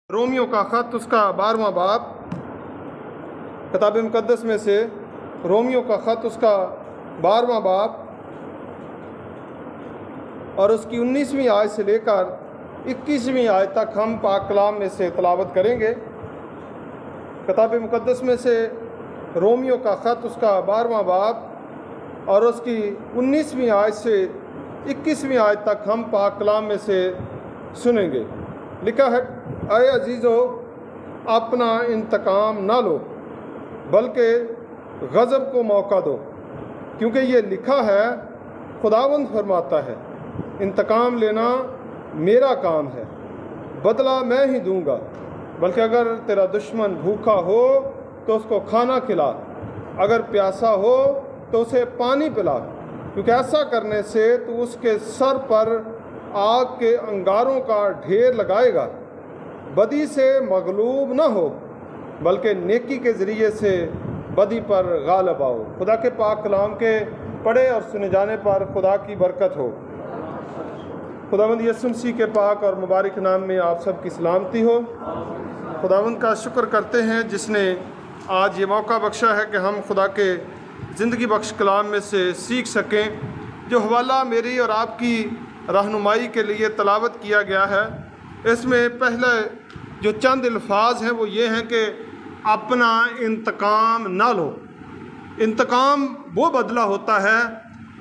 Romeo का ख़त उसका 12वां बाब, किताब मुक़द्दस में से रोमियो का ख़त उसका 12वां बाब और उसकी 19वीं आयत से लेकर 21वीं आयत तक हम पाक कलाम में से तिलावत करेंगे। किताब मुक़द्दस में से रोमियो का ख़त उसका 12वां बाब और उसकी 19वीं आयत से 21वीं आयत तक हम पाक कलाम में से सुनेंगे। लिखा है, अय अजीज़ो, अपना इंतकाम ना लो बल्कि गज़ब को मौका दो, क्योंकि ये लिखा है, खुदावंद फरमाता है, इंतकाम लेना मेरा काम है, बदला मैं ही दूंगा। बल्कि अगर तेरा दुश्मन भूखा हो तो उसको खाना खिला, अगर प्यासा हो तो उसे पानी पिला, क्योंकि ऐसा करने से तू उसके सर पर आग के अंगारों का ढेर लगाएगा। बदी से मगलूब न हो बल्कि नेकी के ज़रिए से बदी पर गालिब आओ। खुदा के पाक कलाम के पढ़े और सुने जाने पर खुदा की बरकत हो। खुदावंद यीशु मसीह के पाक और मुबारक नाम में आप सब की सलामती हो। खुदावंद का शुक्र करते हैं जिसने आज ये मौका बख्शा है कि हम खुदा के ज़िंदगी बख्श कलाम में से सीख सकें, जो हवाला मेरी और आपकी रहनुमाई के लिए तलावत किया गया है। इसमें पहले जो चंद अल्फाज हैं वो ये हैं कि अपना इंतकाम ना लो। इंतकाम वो बदला होता है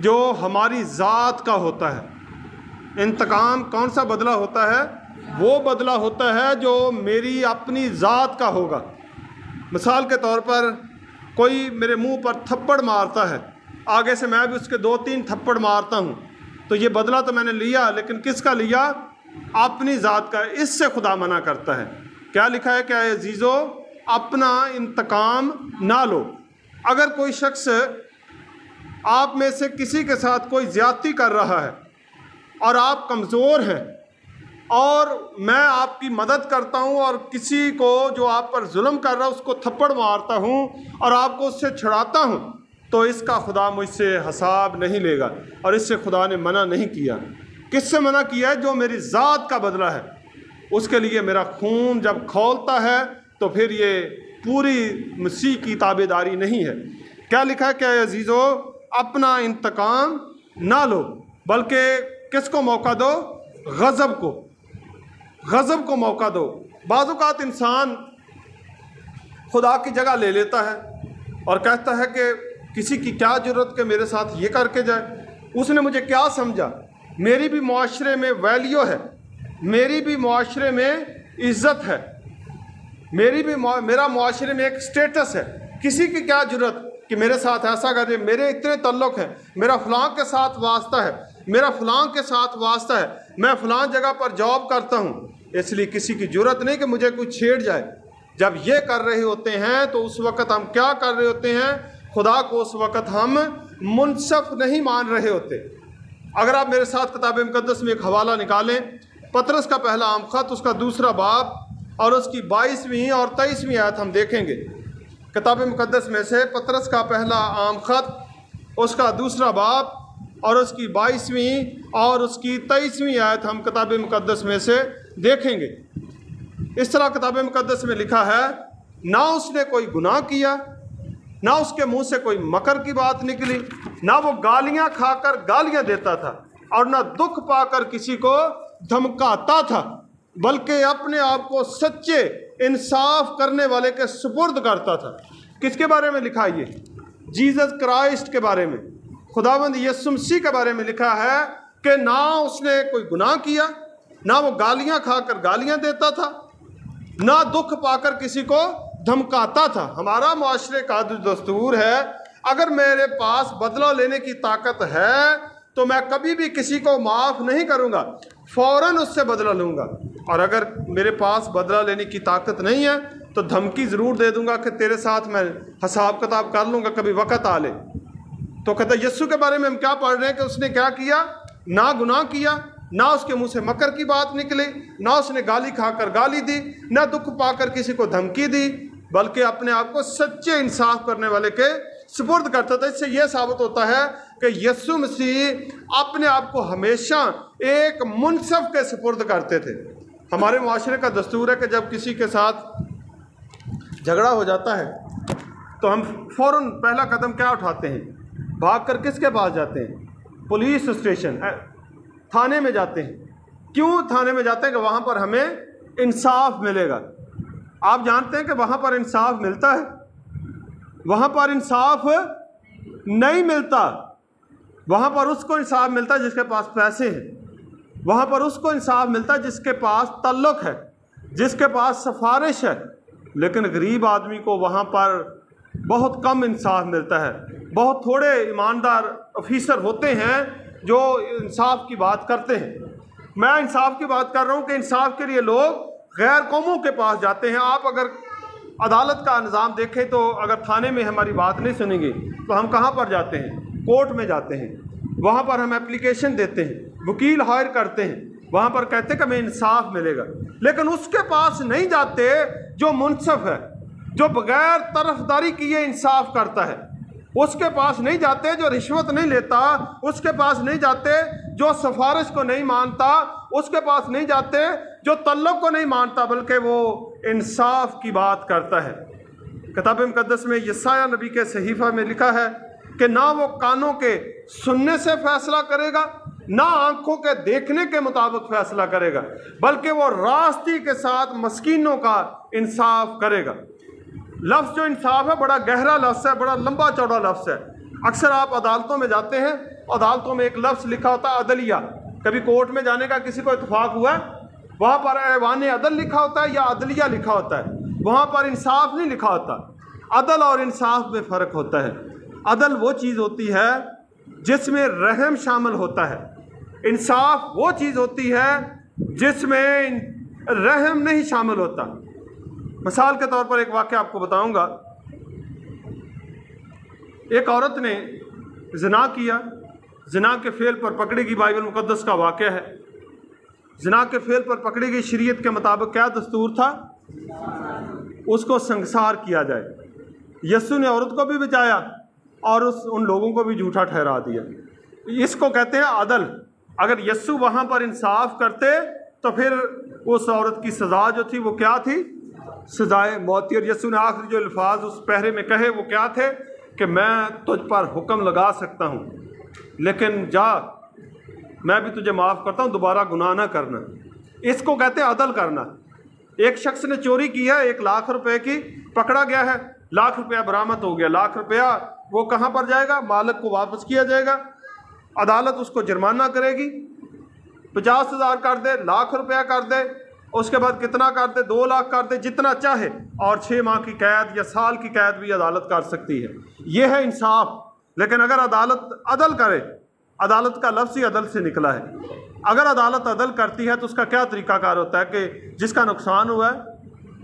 जो हमारी ज़ात का होता है। इंतकाम कौन सा बदला होता है? वो बदला होता है जो मेरी अपनी ज़ात का होगा। मिसाल के तौर पर कोई मेरे मुंह पर थप्पड़ मारता है, आगे से मैं भी उसके 2-3 थप्पड़ मारता हूँ, तो ये बदला तो मैंने लिया, लेकिन किसका लिया? अपनी ज़ात का। इससे खुदा मना करता है। क्या लिखा है? क्या अजीज़ो, अपना इंतकाम ना लो। अगर कोई शख्स आप में से किसी के साथ कोई ज़्यादती कर रहा है और आप कमज़ोर हैं और मैं आपकी मदद करता हूं और किसी को जो आप पर जुल्म कर रहा है उसको थप्पड़ मारता हूं और आपको उससे छुड़ाता हूं, तो इसका खुदा मुझसे हिसाब नहीं लेगा। और इससे खुदा ने मना नहीं किया। किससे मना किया है? जो मेरी ज़ात का बदला है, उसके लिए मेरा खून जब खौलता है तो फिर ये पूरी मसीह की ताबेदारी नहीं है। क्या लिखा है? क्या अजीज़ो, अपना इंतकाम ना लो बल्कि किसको मौका दो? गज़ब को। गज़ब को मौका दो। बाज़ औक़ात इंसान खुदा की जगह ले लेता है और कहता है कि किसी की क्या ज़रूरत कि मेरे साथ ये करके जाए, उसने मुझे क्या समझा। मेरी भी मुआशरे में वैल्यू है, मेरी भी मुआशरे में इज़्ज़त है, मेरा मुआशरे में एक स्टेटस है। किसी की क्या ज़रूरत कि मेरे साथ ऐसा करे, मेरे इतने तल्लुक़ हैं, मेरा फ़लाँ के साथ वास्ता है, मेरा फ़लाँ के साथ वास्ता है, मैं फ़लाँ जगह पर जॉब करता हूँ, इसलिए किसी की ज़रूरत नहीं कि मुझे कुछ छेड़ जाए। जब ये कर रहे होते हैं तो उस वक़्त हम क्या कर रहे होते हैं? खुदा को उस वक़्त हम मुनसफ़ नहीं मान रहे होते। अगर आप मेरे साथ किताब मुक़द्दस में एक हवाला निकालें, पतरस का पहला आम ख़त उसका 2रा बाब और उसकी 22वीं और 23वीं आयत हम देखेंगे। किताब मुक़द्दस में से पतरस का पहला आम ख़त उसका 2रा बाब और उसकी 22वीं और उसकी 23वीं आयत हम किताब मुक़द्दस में से देखेंगे। इस तरह किताब मुक़द्दस में लिखा है, ना उसने कोई गुनाह किया, ना उसके मुंह से कोई मकर की बात निकली, ना वो गालियां खाकर गालियां देता था और ना दुख पाकर किसी को धमकाता था, बल्कि अपने आप को सच्चे इंसाफ करने वाले के सुपुर्द करता था। किसके बारे में लिखा है? ये जीसस क्राइस्ट के बारे में, खुदावंद यीशु मसीह के बारे में लिखा है कि ना उसने कोई गुनाह किया, ना वो गालियां खाकर गालियां देता था, ना दुख पाकर किसी को धमकाता था। हमारा मुआशरे का दस्तूर है, अगर मेरे पास बदला लेने की ताकत है तो मैं कभी भी किसी को माफ़ नहीं करूंगा, फ़ौरन उससे बदला लूँगा। और अगर मेरे पास बदला लेने की ताकत नहीं है तो धमकी ज़रूर दे दूंगा कि तेरे साथ मैं हिसाब किताब कर लूँगा कभी वक़्त आ ले। तो कहता यीशु के बारे में हम क्या पढ़ रहे हैं कि उसने क्या किया? ना गुनाह किया, ना उसके मुंह से मकर की बात निकली, ना उसने गाली खाकर गाली दी, ना दुख पाकर किसी को धमकी दी, बल्कि अपने आप को सच्चे इंसाफ करने वाले के सुपुर्द करता था। इससे यह साबित होता है कि यीशु मसीह अपने आप को हमेशा एक मुनसफ़ के सुपुर्द करते थे। हमारे मुआशरे का दस्तूर है कि जब किसी के साथ झगड़ा हो जाता है तो हम फ़ौरन पहला कदम क्या उठाते हैं? भाग कर किसके पास जाते हैं? पुलिस स्टेशन, थाने में जाते हैं। क्यों थाने में जाते हैं? कि वहाँ पर हमें इंसाफ मिलेगा। आप जानते हैं कि वहाँ पर इंसाफ मिलता है? वहाँ पर इंसाफ नहीं मिलता। वहाँ पर उसको इंसाफ मिलता है जिसके पास पैसे हैं, वहाँ पर उसको इंसाफ मिलता है जिसके पास तल्लुक़ है, जिसके पास सिफारिश है। लेकिन गरीब आदमी को वहाँ पर बहुत कम इंसाफ मिलता है। बहुत थोड़े ईमानदार ऑफिसर होते हैं जो इंसाफ की बात करते हैं। मैं इंसाफ की बात कर रहा हूँ कि इंसाफ के लिए लोग गैर कौमों के पास जाते हैं। आप अगर अदालत का निज़ाम देखें तो अगर थाने में हमारी बात नहीं सुनेंगे तो हम कहाँ पर जाते हैं? कोर्ट में जाते हैं। वहाँ पर हम एप्लीकेशन देते हैं, वकील हायर करते हैं, वहाँ पर कहते हैं कि हमें इंसाफ मिलेगा। लेकिन उसके पास नहीं जाते जो मुनसिफ है, जो बग़ैर तरफदारी किए इंसाफ करता है। उसके पास नहीं जाते जो रिश्वत नहीं लेता, उसके पास नहीं जाते जो सिफारिश को नहीं मानता, उसके पास नहीं जाते जो तल्लुक़ को नहीं मानता, बल्कि वो इंसाफ की बात करता है। किताब मुक़द्दस में यसाया नबी के सहीफ़ा में लिखा है कि ना वो कानों के सुनने से फ़ैसला करेगा, ना आँखों के देखने के मुताबिक फ़ैसला करेगा, बल्कि वो रास्ती के साथ मस्कीनों का इंसाफ करेगा। लफ्ज़ जो इंसाफ है बड़ा गहरा लफ्ज़ है, बड़ा लंबा चौड़ा लफ्ज़ है। अक्सर आप अदालतों में जाते हैं, अदालतों में एक लफ्ज़ लिखा होता है अदलिया। कभी कोर्ट में जाने का किसी को इत्तफाक हुआ है? वहाँ पर ऐवान अदल लिखा होता है या अदलिया लिखा होता है। वहाँ पर इंसाफ नहीं लिखा होता। अदल और इंसाफ में फ़र्क होता है। अदल वो चीज़ होती है जिसमें रहम शामिल होता है, इंसाफ वो चीज़ होती है जिसमें रहम नहीं शामिल होता। मिसाल के तौर पर एक वाक़या आपको बताऊंगा। एक औरत ने ज़िना किया, ज़िना के फेल पर पकड़ी गई। बाइबल मुक़द्दस का वाक़या है। ज़िना के फेल पर पकड़ी गई। शरीयत के मुताबिक क्या दस्तूर था? उसको संगसार किया जाए। यस्सु ने औरत को भी बचाया और उन लोगों को भी झूठा ठहरा दिया। इसको कहते हैं अदल। अगर यस्सु वहाँ पर इंसाफ करते तो फिर उस औरत की सज़ा जो थी वो क्या थी? सजाए मौत थी। और यस्सु ने आखिरी जो अल्फाज उस पहरे में कहे वो क्या थे? कि मैं तुझ पर हुक्म लगा सकता हूँ, लेकिन जा, मैं भी तुझे माफ़ करता हूँ, दोबारा गुनाह ना करना। इसको कहते हैं अदल करना। एक शख्स ने चोरी की है 1 लाख रुपए की, पकड़ा गया है, लाख रुपया बरामद हो गया। लाख रुपया वो कहाँ पर जाएगा? मालिक को वापस किया जाएगा। अदालत उसको जुर्माना करेगी, 50,000 कर दे, लाख रुपया कर दे, उसके बाद कितना कर दे? 2 लाख कर दे, जितना चाहे, और 6 माह की कैद या साल की कैद भी अदालत कर सकती है। यह है इंसाफ। लेकिन अगर अदालत अदल करे, अदालत का लफ्ज़ ही अदल से निकला है, अगर अदालत अदल करती है तो उसका क्या तरीक़ाकार होता है कि जिसका नुकसान हुआ है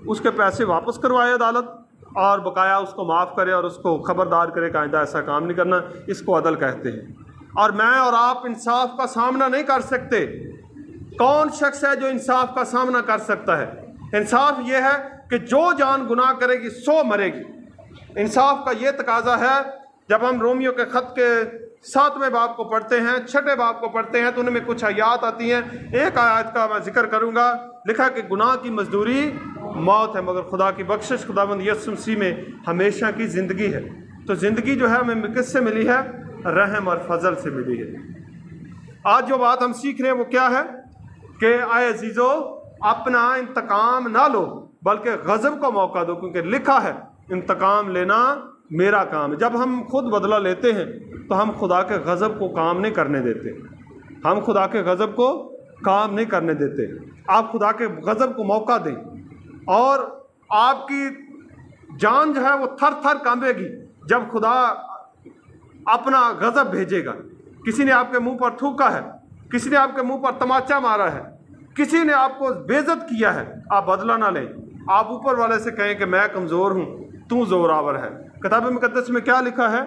उसके पैसे वापस करवाए अदालत और बकाया उसको माफ़ करे और उसको ख़बरदार करे कि आइंदा ऐसा काम नहीं करना। इसको अदल कहते हैं। और मैं और आप इंसाफ का सामना नहीं कर सकते। कौन शख्स है जो इंसाफ का सामना कर सकता है? इंसाफ ये है कि जो जान गुनाह करेगी सो मरेगी। इंसाफ का ये तकाजा है। जब हम रोमियो के ख़त के 7वें बाब को पढ़ते हैं, 6ठे बाब को पढ़ते हैं, तो उनमें कुछ आयात आती हैं। एक आयत का मैं जिक्र करूँगा। लिखा कि गुनाह की मजदूरी मौत है, मगर खुदा की बख्शिश खुदावंद यीशु मसीह में हमेशा की ज़िंदगी है। तो ज़िंदगी जो है हमें किससे मिली है? रहम और फजल से मिली है। आज जो बात हम सीख रहे हैं वो क्या है कि आए अजीज़ो, अपना इंतकाम ना लो बल्कि गज़ब को मौका दो, क्योंकि लिखा है इंतकाम लेना मेरा काम है। जब हम खुद बदला लेते हैं तो हम खुदा के गज़ब को काम नहीं करने देते। हम खुदा के गज़ब को काम नहीं करने देते। आप खुदा के गज़ब को मौका दें और आपकी जान जो है वो थर थर कांपेगी जब खुदा अपना गज़ब भेजेगा। किसी ने आपके मुंह पर थूका है, किसी ने आपके मुंह पर तमाचा मारा है, किसी ने आपको बेइज्जत किया है, आप बदला ना लें। आप ऊपर वाले से कहें कि मैं कमज़ोर हूँ, तू ज़ोरावर है। किताब मुक़द्दस में क्या लिखा है?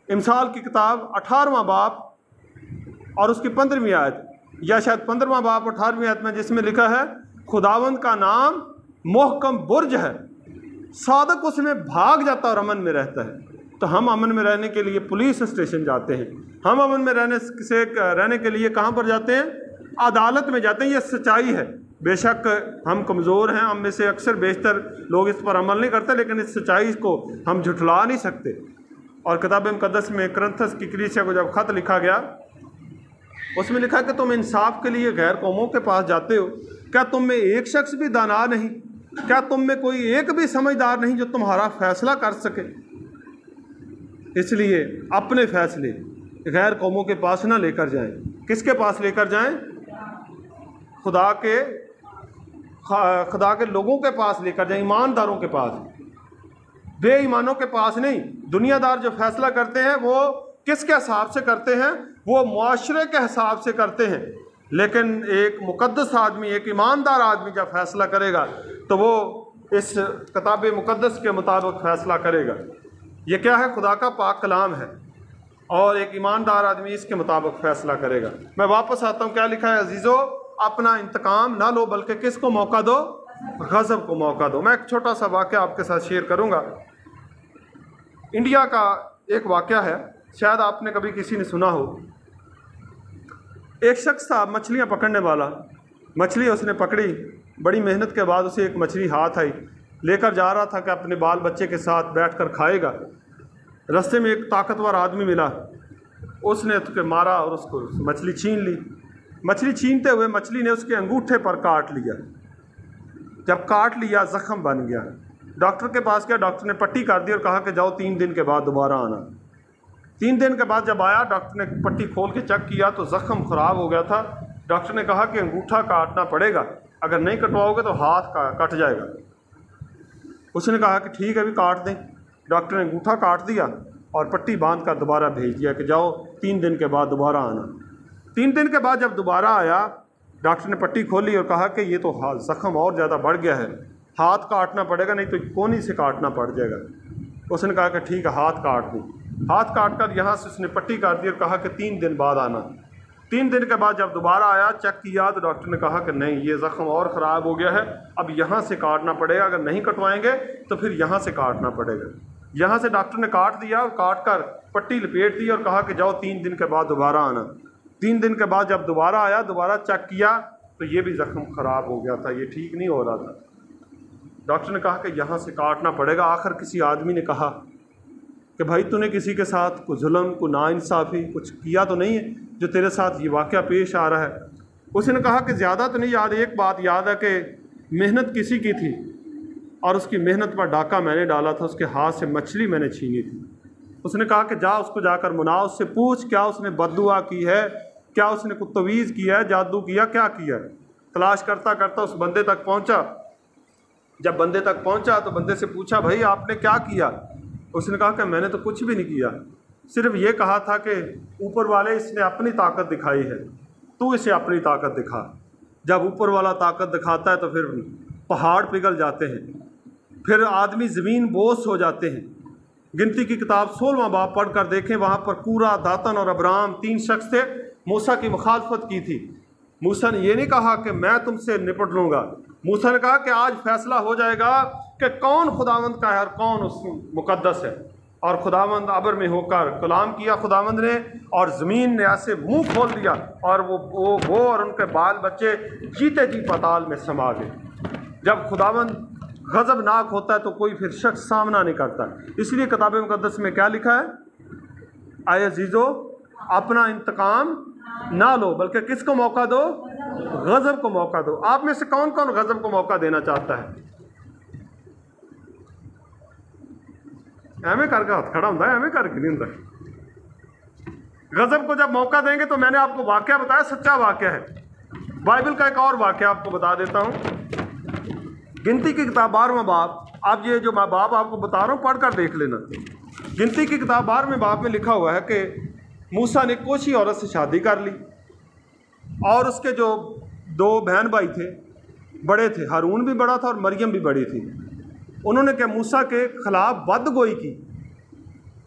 इमसाल की किताब 18वां बाब और उसकी 15वीं आयत, या शायद 15वां बाब 18वीं आयत में, जिसमें लिखा है खुदावंद का नाम मोहकम बुर्ज है, सादक उसमें भाग जाता और अमन में रहता है। तो हम अमन में रहने के लिए पुलिस स्टेशन जाते हैं। हम अमन में रहने के लिए कहाँ पर जाते हैं? अदालत में जाते हैं। ये सच्चाई है। बेशक हम कमज़ोर हैं, हम में से अक्सर बेशतर लोग इस पर अमल नहीं करते, लेकिन इस सच्चाई को हम झुठला नहीं सकते। और किताब मुक़द्दस में करंथस की कलीसिया को जब ख़त लिखा गया, उसमें लिखा कि तुम इंसाफ के लिए गैर कौमों के पास जाते हो, क्या तुम में एक शख्स भी दाना नहीं? क्या तुम में कोई एक भी समझदार नहीं जो तुम्हारा फैसला कर सके? इसलिए अपने फैसले गैर कौमों के पास ना लेकर जाएं। किसके पास लेकर जाएं? खुदा के लोगों के पास लेकर जाएं, ईमानदारों के पास, बेईमानों के पास नहीं। दुनियादार जो फैसला करते हैं वो किसके हिसाब से करते हैं? वो मुआशरे के हिसाब से करते हैं। लेकिन एक मुक़द्दस आदमी, एक ईमानदार आदमी जब फैसला करेगा तो वो इस किताब मुक़द्दस के मुताबिक फ़ैसला करेगा। ये क्या है? खुदा का पाक कलाम है, और एक ईमानदार आदमी इसके मुताबिक फ़ैसला करेगा। मैं वापस आता हूँ, क्या लिखा है? अजीज़ो, अपना इंतकाम ना लो, बल्कि किसको मौका दो? गज़ब को मौका दो। मैं एक छोटा सा वाक़या आपके साथ शेयर करूँगा। इंडिया का एक वाक़या है, शायद आपने कभी किसी ने सुना हो। एक शख्स था मछलियाँ पकड़ने वाला। मछली उसने पकड़ी, बड़ी मेहनत के बाद उसे एक मछली हाथ आई। लेकर जा रहा था कि अपने बाल बच्चे के साथ बैठकर खाएगा। रास्ते में एक ताकतवर आदमी मिला, उसने उसके मारा और उसको मछली छीन ली। मछली छीनते हुए मछली ने उसके अंगूठे पर काट लिया। जब काट लिया, ज़ख़म बन गया। डॉक्टर के पास गया, डॉक्टर ने पट्टी कर दी और कहा कि जाओ 3 दिन के बाद दोबारा आना। 3 दिन के बाद जब आया, डॉक्टर ने पट्टी खोल के चेक किया तो ज़ख़म ख़राब हो गया था। डॉक्टर ने कहा कि अंगूठा काटना पड़ेगा, अगर नहीं कटवाओगे तो हाथ का कट जाएगा। उसने कहा कि ठीक है, अभी काट दें। डॉक्टर ने अंगूठा काट दिया और पट्टी बांध कर दोबारा भेज दिया कि जाओ 3 दिन के बाद दोबारा आना। 3 दिन के बाद जब दोबारा आया, डॉक्टर ने पट्टी खोली और कहा कि ये तो ज़ख़म और ज़्यादा बढ़ गया है, हाथ काटना पड़ेगा, नहीं तो कोनी से काटना पड़ जाएगा। उसने कहा कि ठीक है, हाथ काट दी। हाथ काट कर यहाँ से उसने पट्टी काट दी और कहा कि 3 दिन बाद आना। 3 दिन के बाद जब दोबारा आया, चेक किया तो डॉक्टर ने कहा कि नहीं, ये ज़ख़म और ख़राब हो गया है, अब यहाँ से काटना पड़ेगा, अगर नहीं कटवाएंगे तो फिर यहाँ से काटना पड़ेगा। यहाँ से डॉक्टर ने काट दिया और काट कर पट्टी लपेट दी और कहा कि जाओ 3 दिन के बाद दोबारा आना। 3 दिन के बाद जब दोबारा आया, दोबारा चेक किया तो ये भी ज़ख़म ख़राब हो गया था, ये ठीक नहीं हो रहा था। डॉक्टर ने कहा कि यहाँ से काटना पड़ेगा। आखिर किसी आदमी ने कहा कि भाई, तूने किसी के साथ कोई जुल्म, कोई नाइंसाफ़ी कुछ किया तो नहीं है जो तेरे साथ ये वाक़या पेश आ रहा है? उसने कहा कि ज़्यादा तो नहीं याद, एक बात याद है कि मेहनत किसी की थी और उसकी मेहनत पर डाका मैंने डाला था, उसके हाथ से मछली मैंने छीनी थी। उसने कहा कि जा उसको जाकर मना, उससे पूछ क्या उसने बद्दुआ की है, क्या उसने कुछ तवीज़ किया है, जादू किया, क्या किया। तलाश करता करता उस बंदे तक पहुँचा। जब बंदे तक पहुँचा तो बंदे से पूछा, भाई आपने क्या किया? उसने कहा कि मैंने तो कुछ भी नहीं किया, सिर्फ ये कहा था कि ऊपर वाले इसने अपनी ताकत दिखाई है, तू इसे अपनी ताकत दिखा। जब ऊपर वाला ताकत दिखाता है तो फिर पहाड़ पिघल जाते हैं, फिर आदमी ज़मीन बोस हो जाते हैं। गिनती की किताब 16वां बाब पढ़ कर देखें, वहाँ पर कूरा, दातन और अब्राम 3 शख्स थे। मूसा की मुखालफत की थी। मूसा ने ये नहीं कहा कि मैं तुमसे निपट लूँगा। मूसा ने कहा कि आज फैसला हो जाएगा कि कौन खुदावंद का है और कौन उस मुकद्दस है। और खुदावंद अबर में होकर कलाम किया खुदावंद ने, और ज़मीन ने ऐसे मुंह खोल दिया और वो और उनके बाल बच्चे जीते जी पाताल में समा गए। जब खुदावंद गज़बनाक होता है तो कोई फिर शख्स सामना नहीं करता। इसलिए किताब मुक़द्दस में क्या लिखा है? आए अजीज़ो, अपना इंतकाम ना लो, बल्कि किसको मौका दो? गज़ब को मौका दो। आप में से कौन कौन गज़ब को मौका देना चाहता है? एवं करके हाथ खड़ा होता है, एवं करके नहीं होता। गज़ब को जब मौका देंगे तो मैंने आपको वाक़या बताया, सच्चा वाक़या है। बाइबल का एक और वाक़या आपको बता देता हूँ। गिनती की किताब 12वां बाब, आप ये जो मैं बाब आपको बता रहा हूँ पढ़ कर देख लेना। गिनती की किताब 12वें बाब में लिखा हुआ है कि मूसा ने कोशी औरत से शादी कर ली, और उसके जो 2 बहन भाई थे, बड़े थे, हारून भी बड़ा था और मरियम भी बड़ी थी। उन्होंने क्या मूसा के खिलाफ बदगोई की।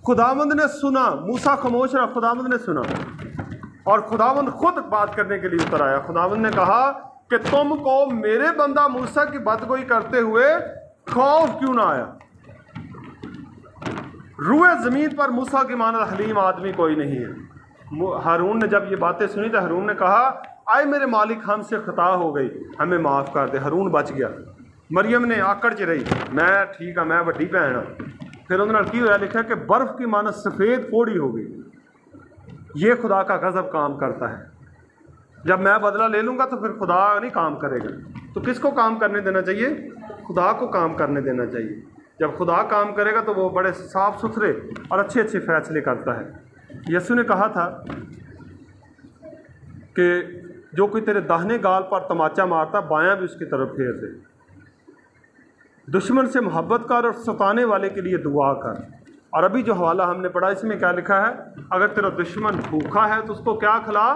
खुदावंद ने सुना, मूसा खामोश रहा, खुदावंद ने सुना, और खुदावंद खुद बात करने के लिए उतर आया। खुदावंद ने कहा कि तुमको मेरे बंदा मूसा की बदगोई करते हुए खौफ क्यों ना आया? रूए ज़मीन पर मूसा की मानद हलीम आदमी कोई नहीं है। हारून ने जब ये बातें सुनी तो हारून ने कहा आए मेरे मालिक हमसे खता हो गई, हमें माफ़ कर दे। हारून बच गया। मरियम ने आकड़ च रही, मैं ठीक हाँ, मैं वड्डी भैन हाँ। फिर उन्होंने की होया, लिखा कि बर्फ़ की मानत सफ़ेद फोड़ी हो गई। ये खुदा का गज़ब काम करता है। जब मैं बदला ले लूँगा तो फिर खुदा नहीं काम करेगा। तो किसको काम करने देना चाहिए? खुदा को काम करने देना चाहिए। जब खुदा काम करेगा तो वो बड़े साफ़ सुथरे और अच्छे अच्छे फ़ैसले करता है। यीशु ने कहा था कि जो कोई तेरे दाहिने गाल पर तमाचा मारता, बायां भी उसकी तरफ फेर दे। दुश्मन से मोहब्बत कर और सताने वाले के लिए दुआ कर। और अभी जो हवाला हमने पढ़ा इसमें क्या लिखा है? अगर तेरा दुश्मन भूखा है तो उसको क्या खिला?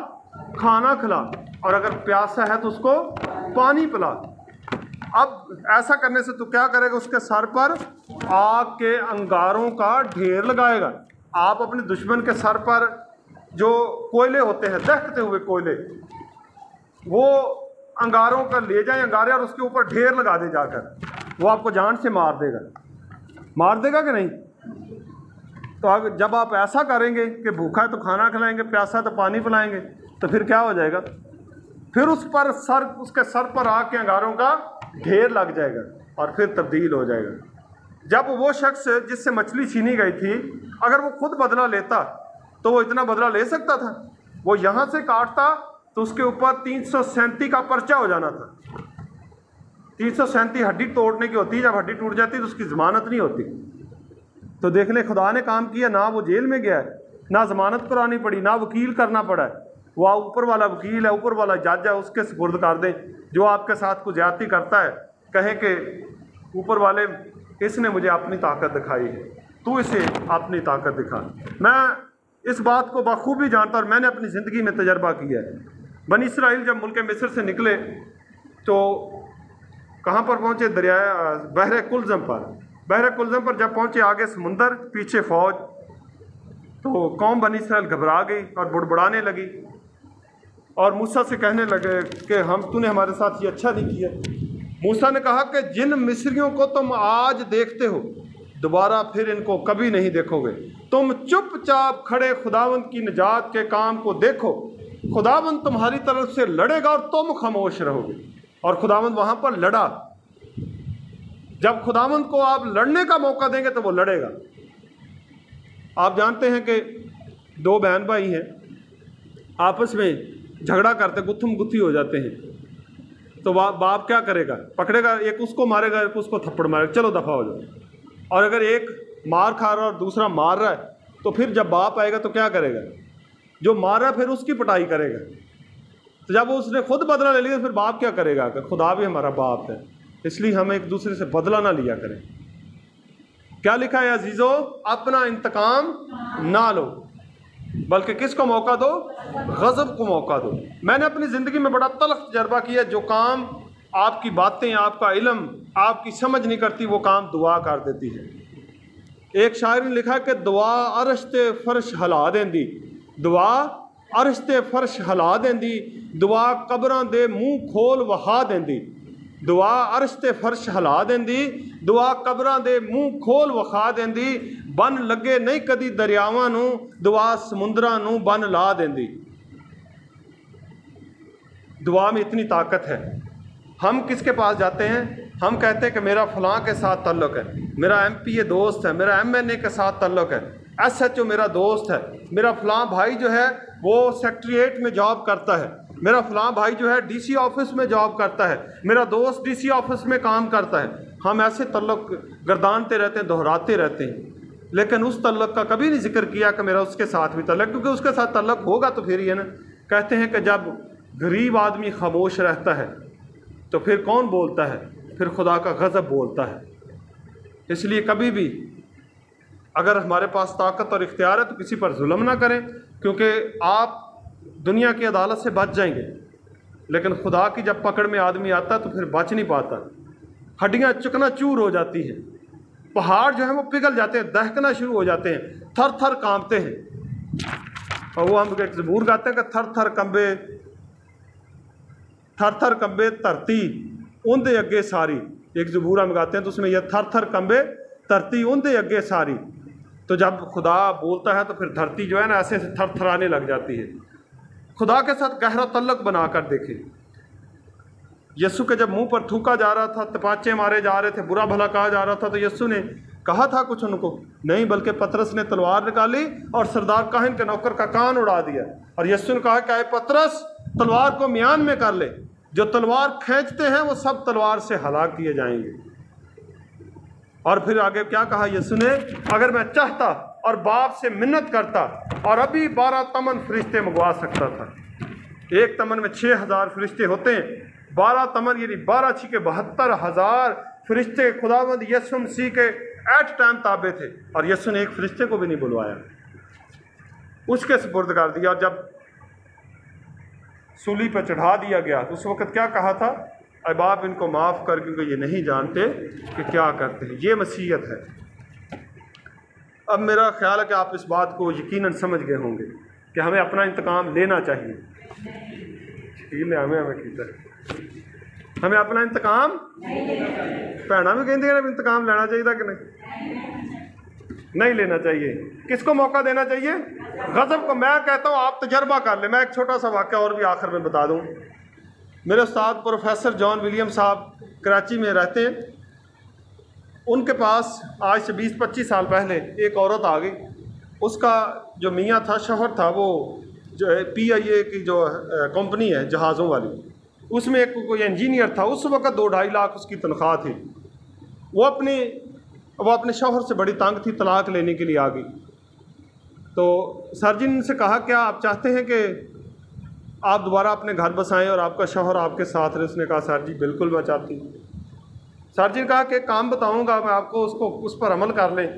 खाना खिला। और अगर प्यासा है तो उसको पानी पिला। अब ऐसा करने से तो क्या करेगा? उसके सर पर आग के अंगारों का ढेर लगाएगा। आप अपने दुश्मन के सर पर जो कोयले होते हैं, दहकते हुए कोयले, वो अंगारों का ले जाएं अंगारे और उसके ऊपर ढेर लगा दे जाकर, वो आपको जान से मार देगा कि नहीं? तो अब जब आप ऐसा करेंगे कि भूखा है तो खाना खिलाएंगे, प्यासा है तो पानी पिलाएंगे, तो फिर क्या हो जाएगा? फिर उसके सर पर आग के अंगारों का ढेर लग जाएगा और फिर तब्दील हो जाएगा। जब वो शख्स जिससे मछली छीनी गई थी, अगर वो खुद बदला लेता तो वो इतना बदला ले सकता था? वो यहाँ से काटता तो उसके ऊपर 337 का पर्चा हो जाना था। 337 हड्डी तोड़ने की होती है। जब हड्डी टूट जाती है तो उसकी ज़मानत नहीं होती। तो देख ले, खुदा ने काम किया। ना वो जेल में गया है, ना ज़मानत करानी पड़ी, ना वकील करना पड़ा है। वो ऊपर वाला वकील है, ऊपर वाला जज है, उसके सुपुर्द कर दें। जो आपके साथ कुछ ज्यादती करता है, कहें कि ऊपर वाले इसने मुझे अपनी ताकत दिखाई है, तू इसे अपनी ताकत दिखा। मैं इस बात को बखूबी जानता और मैंने अपनी ज़िंदगी में तजर्बा किया है। बनी इसराइल जब मुल्क मिस्र से निकले तो कहाँ पर पहुँचे? दरिया बहरे कुलज़म पर जब पहुँचे, आगे समुंदर, पीछे फ़ौज। तो कौम बनी इसराइल घबरा गई और बुड़बुड़ाने लगी और मूसा से कहने लगे कि तूने हमारे साथ ये अच्छा नहीं किया। मूसा ने कहा कि जिन मिस्रियों को तुम आज देखते हो, दोबारा फिर इनको कभी नहीं देखोगे। तुम चुपचाप खड़े खुदावंद की निजात के काम को देखो। खुदावंद तुम्हारी तरफ से लड़ेगा और तुम खामोश रहोगे। और खुदावंद वहाँ पर लड़ा। जब खुदावंद को आप लड़ने का मौका देंगे तो वो लड़ेगा। आप जानते हैं कि दो बहन भाई हैं, आपस में झगड़ा करते, गुत्थम गुत्थी हो जाते हैं। तो बाप क्या करेगा? पकड़ेगा, एक उसको मारेगा, एक उसको थप्पड़ मारेगा, चलो दफ़ा हो जाओ। और अगर एक मार खा रहा है और दूसरा मार रहा है, तो फिर जब बाप आएगा तो क्या करेगा? जो मार रहा है फिर उसकी पिटाई करेगा। तो जब उसने खुद बदला ले लिया फिर बाप क्या करेगा? कि खुदा भी हमारा बाप है, इसलिए हम एक दूसरे से बदला ना लिया करें। क्या लिखा है अजीज़ो? अपना इंतकाम ना लो, बल्कि किसको मौका दो? गज़ब को मौका दो। मैंने अपनी ज़िंदगी में बड़ा तल्ख़ तजर्बा किया। जो काम आपकी बातें, आपका इल्म, आपकी समझ नहीं करती, वो काम दुआ कर देती है। एक शायर ने लिखा कि दुआ अरश्ते फर्श हला देंदी, दुआ अरश्ते फर्श हला देंदी, दुआ कब्रां दे मुँह खोल वहा देंदी। दुआ अरश्ते फर्श हला देंदी, दुआ कब्रां दे मुँह खोल वखा देंदी। बन लगे नहीं कदी दरियावां नूं, दुआ समुंदरां नूं बन ला देंदी। दुआ में इतनी ताकत है। हम किसके पास जाते हैं? हम कहते हैं कि मेरा फलां के साथ ताल्लुक़ है, मेरा MPA दोस्त है, मेरा MNA के साथ ताल्लुक़ है, SHO मेरा दोस्त है, मेरा फलां भाई जो है वो सेक्रेटरीट में जॉब करता है, मेरा फलां भाई जो है DC ऑफिस में जॉब करता है, मेरा दोस्त DC ऑफिस में काम करता है। हम ऐसे ताल्लुक़ गर्दानते रहते हैं, दोहराते रहते हैं, लेकिन उस ताल्लुक़ का कभी नहीं जिक्र किया कि मेरा उसके साथ भी ताल्लुक़, क्योंकि उसके साथ ताल्लुक़ होगा तो फिर ये ना। कहते हैं कि जब गरीब आदमी खामोश रहता है तो फिर कौन बोलता है? फिर खुदा का गज़ब बोलता है। इसलिए कभी भी अगर हमारे पास ताकत और इख्तियार है तो किसी पर जुल्म ना करें, क्योंकि आप दुनिया की अदालत से बच जाएंगे, लेकिन खुदा की जब पकड़ में आदमी आता है तो फिर बच नहीं पाता। हड्डियाँ चकनाचूर हो जाती हैं, पहाड़ जो है वो पिघल जाते हैं, दहकना शुरू हो जाते हैं, थर थर कांपते हैं। और वो हम एक ज़बूर गाते हैं कि थर थर कंबे धरती उनदे अगे सारी। एक ज़बूर हम गाते हैं तो उसमें यह थर थर कंबे धरती उनदे अगे सारी। तो जब खुदा बोलता है तो फिर धरती जो है ना ऐसे थर थराने लग जाती है। खुदा के साथ गहरा तल्लुक बनाकर देखें। यीशु के जब मुंह पर थूका जा रहा था, तपाचे मारे जा रहे थे, बुरा भला कहा जा रहा था, तो यीशु ने कहा था कुछ उनको? नहीं, बल्कि पतरस ने तलवार निकाली और सरदार काहिन के नौकर का कान उड़ा दिया। और यीशु ने कहा कि आए पतरस, तलवार को म्यान में कर ले, जो तलवार खींचते हैं वो सब तलवार से हलाक किए जाएंगे। और फिर आगे क्या कहा यीशु ने? अगर मैं चाहता और बाप से मिन्नत करता और अभी 12 तमन फरिश्ते मंगवा सकता था। एक तमन में 6000 फरिश्ते होते हैं, 12 तमन यानी 12 छिके 72,000 फरिश्ते खुदावंद यीशु मसीह के एट टाइम ताबे थे। और यीशु ने एक फरिश्ते को भी नहीं बुलवाया, उसके सुपुर्द कर दिया। और जब सूली पर चढ़ा दिया गया तो उस वक्त क्या कहा था? अय बाप इनको माफ़ कर, क्योंकि ये नहीं जानते कि क्या करते हैं। ये मसीहत है। अब मेरा ख्याल है कि आप इस बात को यकीनन समझ गए होंगे कि हमें अपना इंतकाम लेना चाहिए। हमें अपना इंतकाम भैना भी कहती है, इंतकाम लेना चाहिए कि नहीं लेना चाहिए। किसको मौका देना चाहिए? गज़ब को। मैं कहता हूँ आप तजर्बा कर ले। मैं एक छोटा सा वाक़या और भी आखिर में बता दूँ। मेरे उस्ताद प्रोफेसर जॉन विलियम साहब कराची में रहते हैं। उनके पास आज से 20-25 साल पहले एक औरत आ गई। उसका जो मियाँ था, शौहर था, वो जो है PIA की जो कंपनी है जहाज़ों वाली, उसमें एक कोई इंजीनियर था। उस वक्त 2-2.5 लाख उसकी तनख्वाह थी। वो अपने शौहर से बड़ी तंग थी, तलाक लेने के लिए आ गई। तो सर्जिन से कहा क्या आप चाहते हैं कि आप दोबारा अपने घर बसाएं और आपका शौहर आपके साथ रहे? उसने कहा सर जी बिल्कुल मैं चाहती हूँ। सर्जिन कहा कि काम बताऊँगा मैं आपको, उस पर अमल कर लें।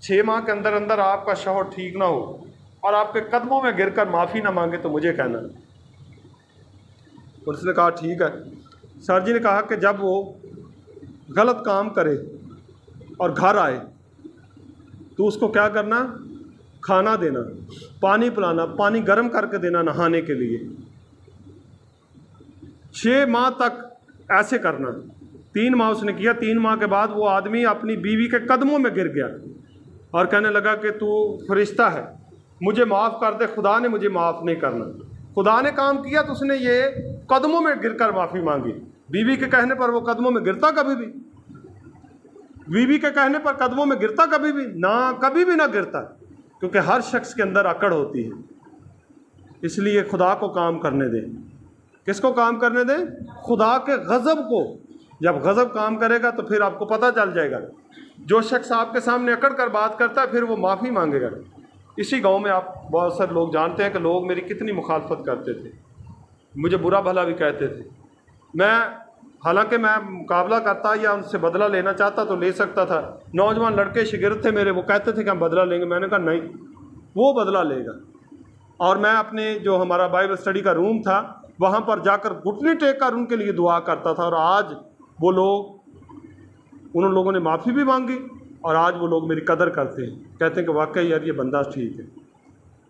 6 माह के अंदर अंदर आपका शौहर ठीक ना हो और आपके कदमों में गिरकर माफ़ी ना मांगे तो मुझे कहना। उसने कहा ठीक है। सर जी ने कहा कि जब वो गलत काम करे और घर आए तो उसको क्या करना? खाना देना, पानी पिलाना, पानी गर्म करके देना नहाने के लिए। 6 माह तक ऐसे करना। 3 माह उसने किया। 3 माह के बाद वो आदमी अपनी बीवी के कदमों में गिर गया और कहने लगा कि तू फरिश्ता है, मुझे माफ़ कर दे, खुदा ने मुझे माफ़ नहीं करना। खुदा ने काम किया तो उसने ये कदमों में गिरकर माफ़ी मांगी। बीवी के कहने पर वो कदमों में गिरता कभी भी? बीवी के कहने पर कदमों में गिरता कभी भी? ना, कभी भी ना गिरता, क्योंकि हर शख्स के अंदर अकड़ होती है। इसलिए खुदा को काम करने दें। किसको काम करने दें? खुदा के गज़ब को। जब गज़ब काम करेगा तो फिर आपको पता चल जाएगा। जो शख्स आपके सामने अकड़ कर बात करता है फिर वो माफ़ी मांगेगा। इसी गांव में आप बहुत सारे लोग जानते हैं कि लोग मेरी कितनी मुखालफत करते थे, मुझे बुरा भला भी कहते थे। मैं हालांकि मैं मुकाबला करता या उनसे बदला लेना चाहता तो ले सकता था। नौजवान लड़के शिगिर्द थे मेरे, वो कहते थे कि हम बदला लेंगे। मैंने कहा नहीं, वो बदला लेगा। और मैं अपने जो हमारा बाइबल स्टडी का रूम था वहाँ पर जाकर घुटने टेक कर उनके लिए दुआ करता था। और आज वो लोग, उन लोगों ने माफ़ी भी मांगी और आज वो लोग मेरी कदर करते हैं, कहते हैं कि वाकई यार ये बंदा ठीक है।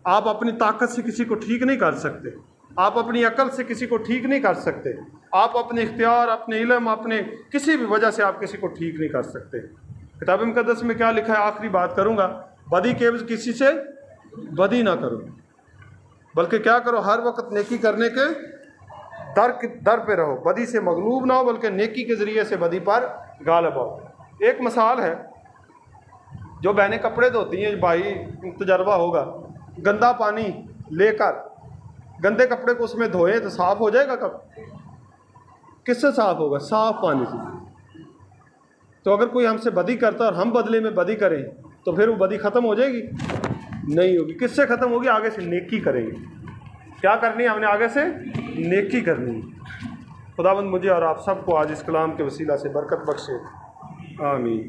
आप अपनी ताकत से किसी को ठीक नहीं कर सकते, आप अपनी अकल से किसी को ठीक नहीं कर सकते, आप अपने इख्तियार, अपने इल्म, अपने किसी भी वजह से आप किसी को ठीक नहीं कर सकते। किताब मुकद्दस में क्या लिखा है? आखिरी बात करूँगा, बदी के किसी से बदी ना करो, बल्कि क्या करो? हर वक्त नेकी करने के दर पे रहो। बदी से मगलूब ना हो, बल्कि नेकी के ज़रिए से बदी पर गालिब हो। एक मिसाल है, जो बहनें कपड़े धोती हैं, भाई तजर्बा होगा, गंदा पानी लेकर गंदे कपड़े को उसमें धोएं तो साफ़ हो जाएगा? कब? किससे साफ़ होगा? साफ़ पानी से। तो अगर कोई हमसे बदी करता और हम बदले में बदी करें तो फिर वो बदी ख़त्म हो जाएगी? नहीं होगी। किससे ख़त्म होगी? आगे से नेकी करेंगे। क्या करनी है हमने? आगे से नेकी करनी है। खुदावंद मुझे और आप सबको आज इस कलाम के वसीला से बरकत बख्शे। आमीन।